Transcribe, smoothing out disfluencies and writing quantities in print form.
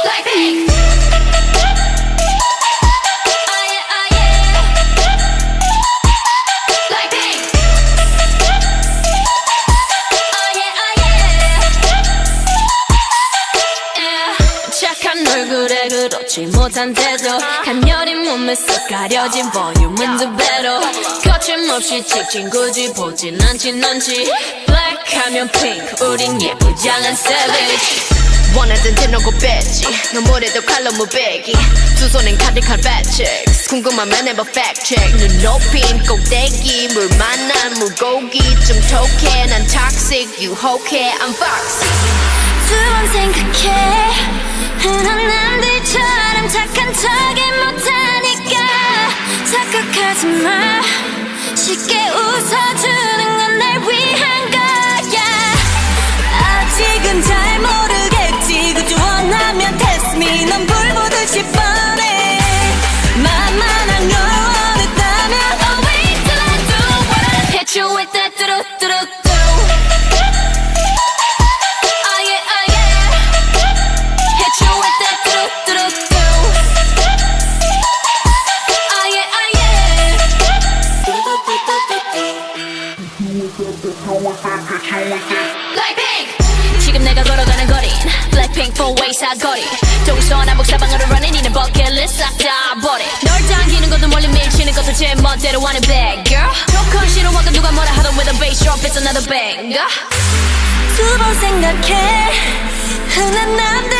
BlACKPINK. 얼굴에 그렇지 못한 태도 간녀린 몸에 쏙 가려진 볼륨은 두 배로 거침없이 찍힌 굳이 보진 않진 않지 Black 하면 pink 우린 예쁘장한 savage 원하던 대놓고 뺐지 너무래도 칼로 무배기 두 손엔 카드칼 배치ks 궁금하면 해봐 fact check 눈 높인 꼭대기 물 만난 물고기 좀 톡해 난 toxic 유혹해 I'm foxy 두 번 생각해 흔한 남들처럼 착한 척이 못하니까 착각하지 마 쉽게 웃어주는 건 날 위한 거야 아직은 잘 모르겠지 그저 원하면 test me 넌 불보듯이 뻔해 만만한 걸 원했다면 Oh wait till I do what I hit you with that 뚜루뚜루뚜 BlACKPINK 지금 내가 걸어가는 거린 BlACKPINK 4-way 사거리 동서남북 사방으로 running 이는 버킷리스트 싹 다 버려 널 당기는 것도 멀리 밀치는 것도 제 멋대로 하는 bad girl 조건 싫어하고 누가 뭐라 하던 with a bass drop it's another banger 두 번 생각해 흔한 남들